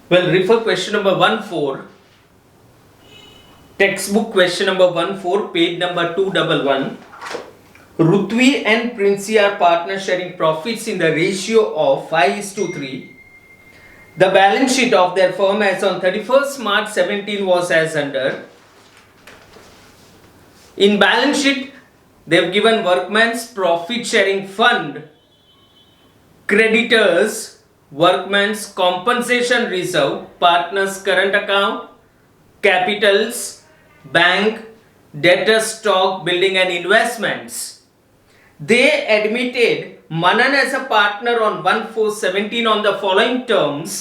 Well, refer question number 14, textbook question number 14, page number 211. Rutvi and Princey are partners sharing profits in the ratio of 5:3. The balance sheet of their firm as on 31st March 17 was as under. In balance sheet, they have given workman's profit sharing fund, creditors, workman's compensation reserve, partners current account, capitals, bank, debtor stock, building and investments. They admitted Manan as a partner on 1/4/17 on the following terms.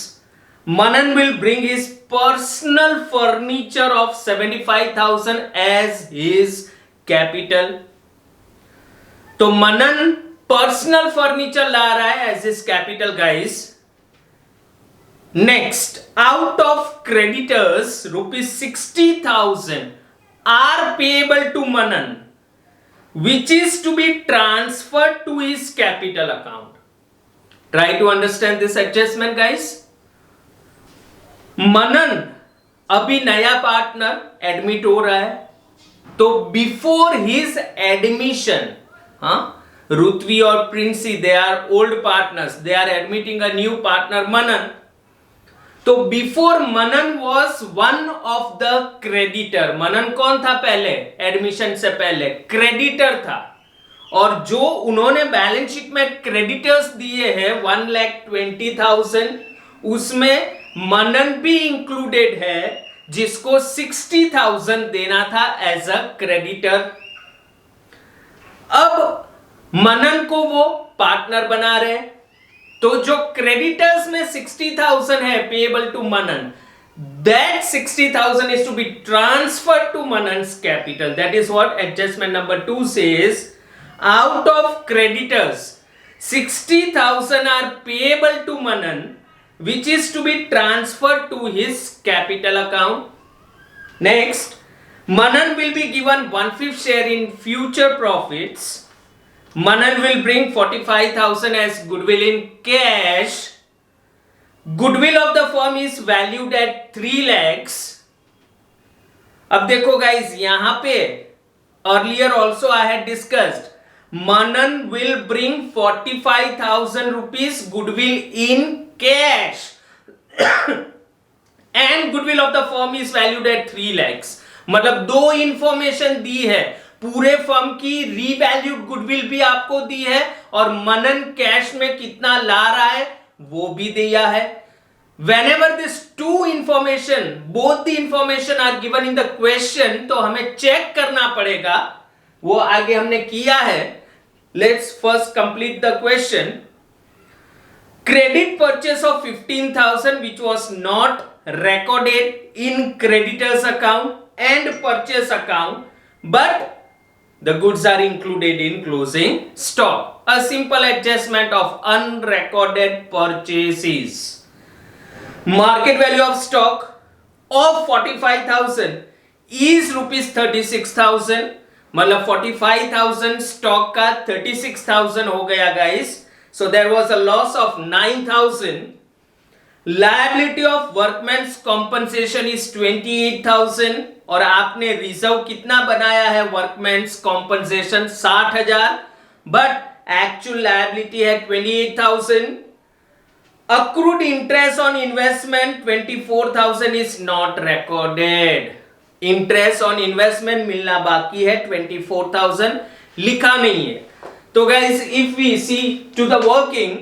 Manan will bring his personal furniture of 75,000 as his capital. तो मनन personal furniture ला रहा है as is capital guys. Next, out of creditors ₹60,000 are payable to Manan which is to be transferred to his capital account. Try to understand this adjustment guys. मनन अभी नया partner admit हो रहा है, तो बिफोर हिज एडमिशन, रुत्वी और Princy they are old partners, they are admitting a new partner Manan. तो before Manan was one of the creditor. Manan कौन था पहले? एडमिशन से पहले क्रेडिटर था. और जो उन्होंने बैलेंस शीट में क्रेडिटर्स दिए हैं 1,20,000, उसमें मनन भी इंक्लूडेड है, जिसको 60,000 देना था एज अ क्रेडिटर. अब मनन को वो पार्टनर बना रहे, तो जो क्रेडिटर्स में 60,000 है payable to Manan, that 60,000 is to be transferred to Manan's capital. That is what adjustment number 2 says. Out of creditors, 60,000 are payable to Manan, which is to be transferred to his capital account. Next, Manan will be given 1/5 share in future profits. Manan will bring 45,000 as goodwill in cash. Goodwill of the firm is valued at 3 lakhs. अब देखो guys, यहां पे earlier also I had discussed, Manan will bring 45,000 rupees goodwill in cash and goodwill of the firm is valued at 3 lakhs. मतलब दो information दी है, पूरे firm की revalued goodwill भी आपको दी है और मनन कैश में कितना ला रहा है वो भी दिया है. Whenever this two information, both the information are given in the question, तो हमें चेक करना पड़ेगा. वो आगे हमने किया है. Let's first complete the question. Credit purchase of 15,000 which was not recorded in creditors account and purchase account, but the goods are included in closing stock. A simple adjustment of unrecorded purchases. Market value of stock of 45,000 is rupees 36,000. मतलब 45,000 stock का 36,000 हो गया guys. So there was a loss of 9,000. Liability of workman's compensation is 28,000. और आपने reserve कितना बनाया है workman's compensation 60,000, but actual liability है 28,000. Accrued interest on investment 24,000 is not recorded. Interest on investment मिलना बाकी है 24,000, लिखा नहीं है. तो guys if we see to the working,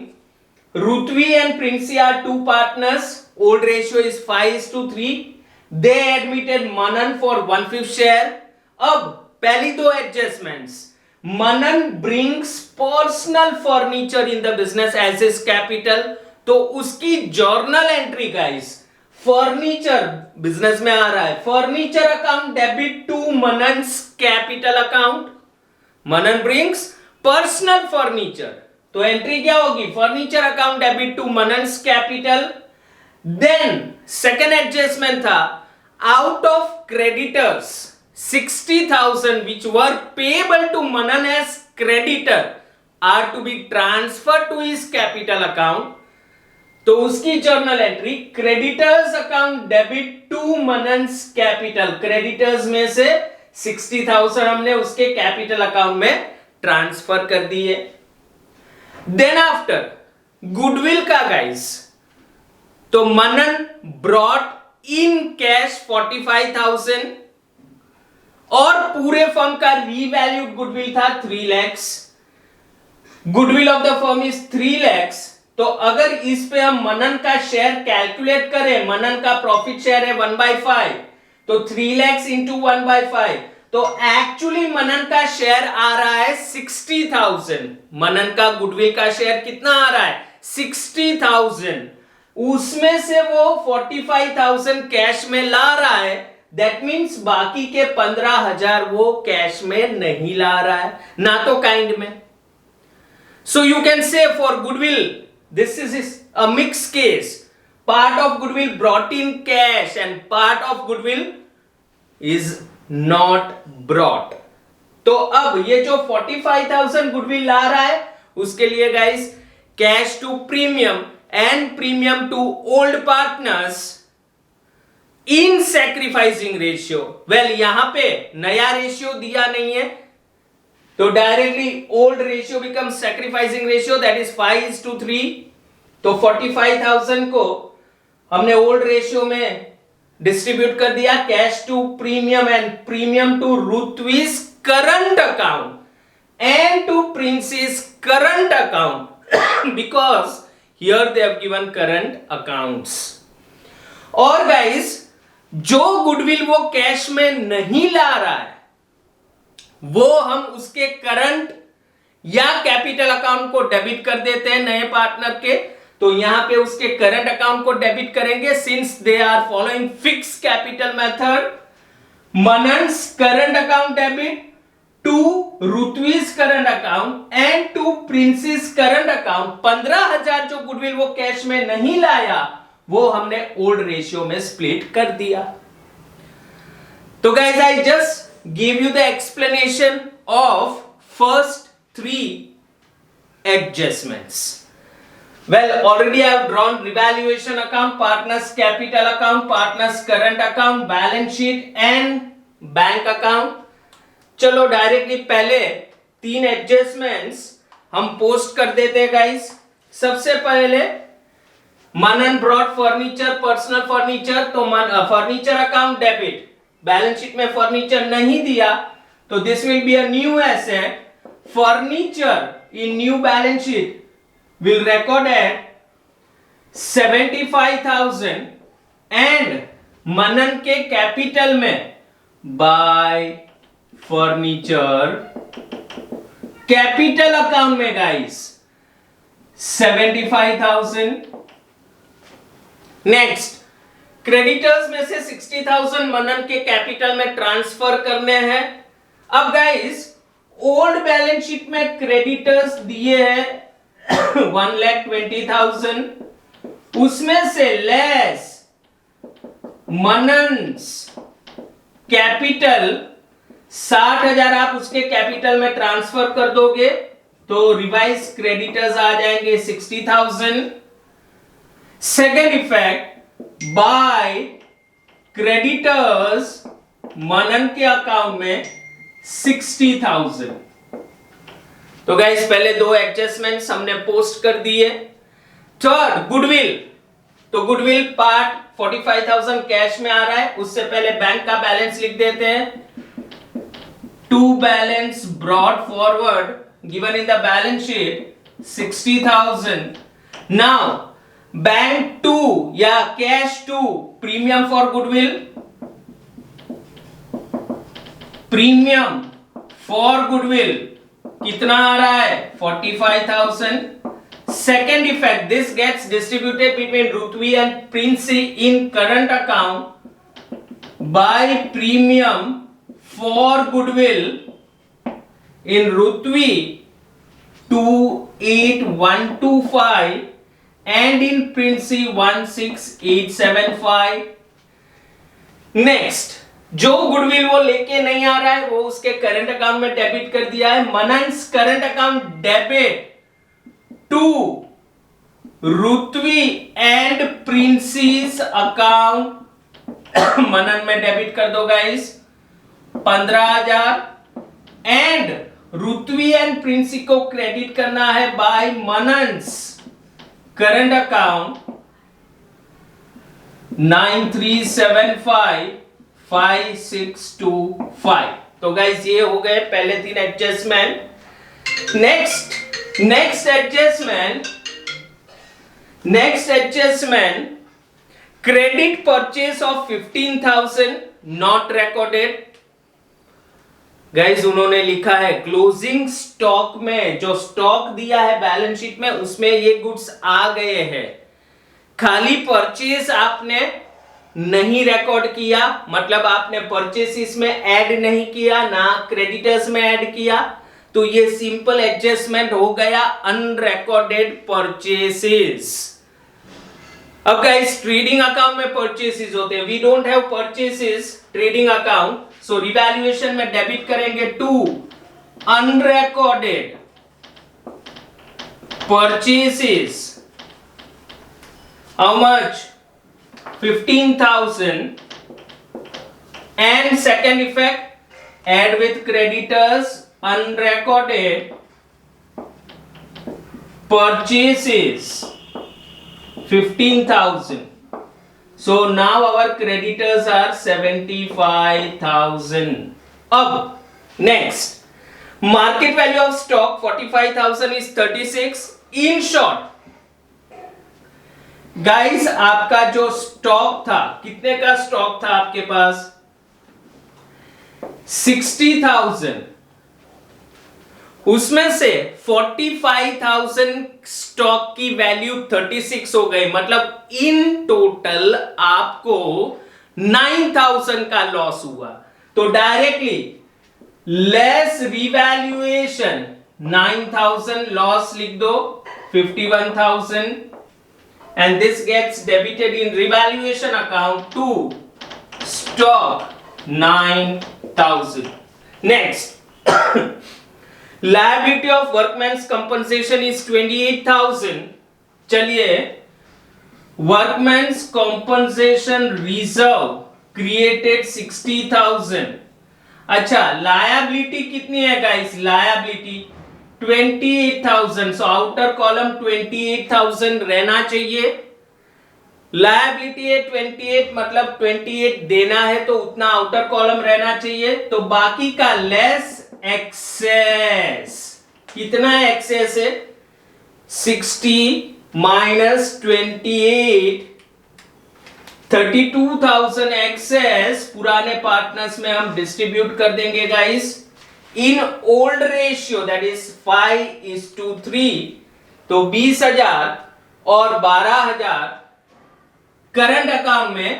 Rutvi and Princy are two partners, old ratio is 5:3. They admitted Manan for 1/5 share. अब पहली दो adjustments, Manan brings personal furniture in the business as his capital, तो उसकी journal entry guys, furniture business में आ रहा है, furniture account debit to Manan's capital account. Manan brings personal furniture, तो एंट्री क्या होगी? Furniture account debit to Manan's capital. Then second adjustment था, out of creditors 60,000 which were payable to Manan as creditor are to be transferred to his capital account. तो उसकी journal entry creditors account debit to Manan's capital, creditors में से 60,000 हमने उसके capital account में transfer कर दिए। देन आफ्टर गुडविल का गाइस, तो मनन ब्रॉट इन कैश 45,000 और पूरे फर्म का रीवैल्यूड गुडविल था 3 lakhs। Goodwill of the firm is 3 lakhs। तो अगर इस पे हम मनन का शेयर कैलकुलेट करें, मनन का प्रॉफिट शेयर है 1/5, तो 3 lakhs इंटू 1/5, तो एक्चुअली मनन का शेयर आ रहा है 60,000। मनन का गुडविल का शेयर कितना आ रहा है? 60,000। उसमें से वो 45,000 कैश में ला रहा है, दैट मीन्स बाकी के 15,000 वो कैश में नहीं ला रहा है, ना तो काइंड में। So you can say for goodwill this is a mix case, part of goodwill brought in cash and part of goodwill is not brought. तो अब ये जो 45,000 गुडविल ला रहा है, उसके लिए guys cash to premium and premium to old partners in sacrificing ratio. Well यहां पे नया रेशियो दिया नहीं है, तो directly old ratio become sacrificing ratio, that is 5:3। तो 45,000 को हमने ओल्ड रेशियो में डिस्ट्रीब्यूट कर दिया, cash to premium and premium to Ruthvi's current account and to Princey's current account, because here they have given current accounts. और गाइस जो goodwill वो cash में नहीं ला रहा है, वो हम उसके करंट या कैपिटल अकाउंट को डेबिट कर देते हैं नए पार्टनर के। तो यहां पे उसके करंट अकाउंट को डेबिट करेंगे, since they are following fix capital method. Manan's current account debit to Ruthvi's current account and to Princey's current account. 15,000 जो गुडविल वो कैश में नहीं लाया, वो हमने ओल्ड रेशियो में स्प्लिट कर दिया। तो guys I just give you the explanation of first 3 adjustments. Well, already I have drawn revaluation account, partners capital account, partners current account, balance sheet and bank account. चलो directly पहले 3 adjustments हम post कर देते हैं guys. सबसे पहले मनन brought furniture, personal furniture, तो furniture account debit, balance sheet में फर्नीचर नहीं दिया, तो this will be a new asset. Furniture in new balance sheet will record at 75,000 and मनन के कैपिटल में बाय फर्नीचर कैपिटल अकाउंट में गाइस 75,000। नेक्स्ट क्रेडिटर्स में से 60,000 मनन के कैपिटल में ट्रांसफर करने हैं। अब गाइस ओल्ड बैलेंस शीट में क्रेडिटर्स दिए हैं 1,20,000, उसमें से लेस मनन्स कैपिटल 60,000 आप उसके कैपिटल में ट्रांसफर कर दोगे, तो रिवाइज क्रेडिटर्स आ जाएंगे 60,000। सेकेंड इफेक्ट, बाय क्रेडिटर्स मनन के अकाउंट में 60,000। तो गाइस पहले 2 एडजस्टमेंट्स हमने पोस्ट कर दिए। थर्ड गुडविल, तो गुडविल पार्ट 45,000 कैश में आ रहा है, उससे पहले बैंक का बैलेंस लिख देते हैं। To balance brought forward given in the balance sheet 60,000। Now bank to या cash to premium for goodwill, premium for goodwill कितना आ रहा है 45,000। Second effect, this gets distributed between Ruthvi and Princey in current account by premium for goodwill in Ruthvi 28,125 and in Princey 16,875। Next जो goodwill वो लेके नहीं आ रहा है, वो उसके करंट अकाउंट में डेबिट कर दिया है। Manan's current account debit to Ruthvi and Princey's account Manan में डेबिट कर दो guys 15,000 and Ruthvi and Princey को क्रेडिट करना है बाय मनन्स करंट अकाउंट 93755625। तो गाइस ये हो गए पहले 3 adjustment. Next adjustment credit purchase of 15,000 not recorded. Guys उन्होंने लिखा है क्लोजिंग स्टॉक में जो स्टॉक दिया है बैलेंस शीट में उसमें ये गुड्स आ गए हैं, खाली परचेस आपने नहीं रिकॉर्ड किया, मतलब आपने परचेसिस में ऐड नहीं किया ना क्रेडिटर्स में ऐड किया, तो ये सिंपल एडजस्टमेंट हो गया अनरिकॉर्डेड परचेसेस। अब गाइस ट्रेडिंग अकाउंट में परचेसेस होते हैं, we don't have purchases trading account, so revaluation में डेबिट करेंगे to unrecorded purchases. How much? 15,000 and second effect add with creditors unrecorded purchases 15,000. So now our creditors are 75,000. अब next market value of stock 45,000 is 36. In short guys आपका जो stock था, कितने का stock था आपके पास 60,000, उसमें से 45,000 स्टॉक की वैल्यू 36 हो गई, मतलब इन टोटल आपको 9,000 का लॉस हुआ। तो डायरेक्टली लेस रिवैल्यूएशन 9,000 लॉस लिख दो 51,000 and this gets debited in revaluation account to stock 9,000. Next liability of workman's compensation is 28,000. चलिए workman's compensation reserve created 60,000। अच्छा liability कितनी है guys, liability 28,000, so outer column 28,000 रहना चाहिए। लायबिलिटी है 28, मतलब 28 देना है तो उतना आउटर कॉलम रहना चाहिए। तो बाकी का लेस एक्सेस, कितना एक्सेस है 60 माइनस 28, 32,000 एक्सेस पुराने पार्टनर्स में हम डिस्ट्रीब्यूट कर देंगे guys in old ratio, that is 5:3। तो 20,000 और 12,000 करंट अकाउंट में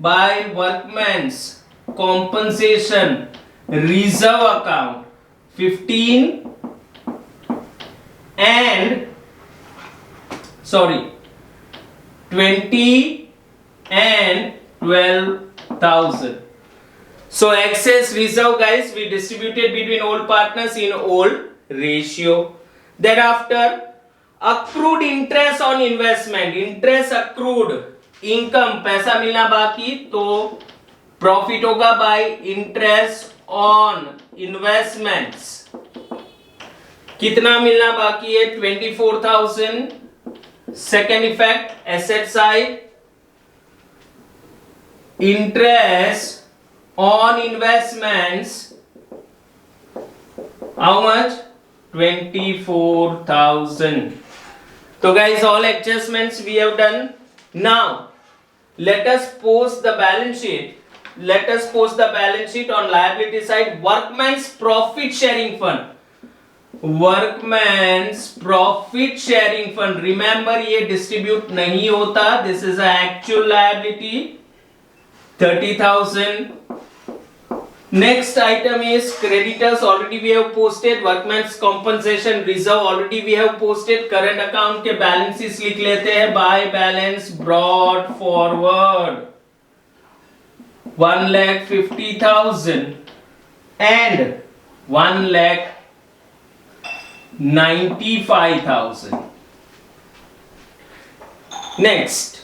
by workmen's compensation reserve account 15 and 20 and 12,000। So excess reserve guys we distributed between old partners in old ratio. Thereafter accrued interest on investment, interest accrued income पैसा मिलना बाकी तो profit होगा bye interest on investments. कितना मिलना बाकी है 24,000। Second effect asset side interest on investments, how much 24,000। So guys all adjustments we have done. Now let us post the balance sheet on liability side। workman's profit sharing fund remember ये distribute नहीं होता, this is an actual liability 30,000। Next item is creditors, already we have posted। workman's compensation reserve already we have posted। current account के balances लिख लेते हैं। by balance brought forward 1,50,000 and 1,95,000। Next,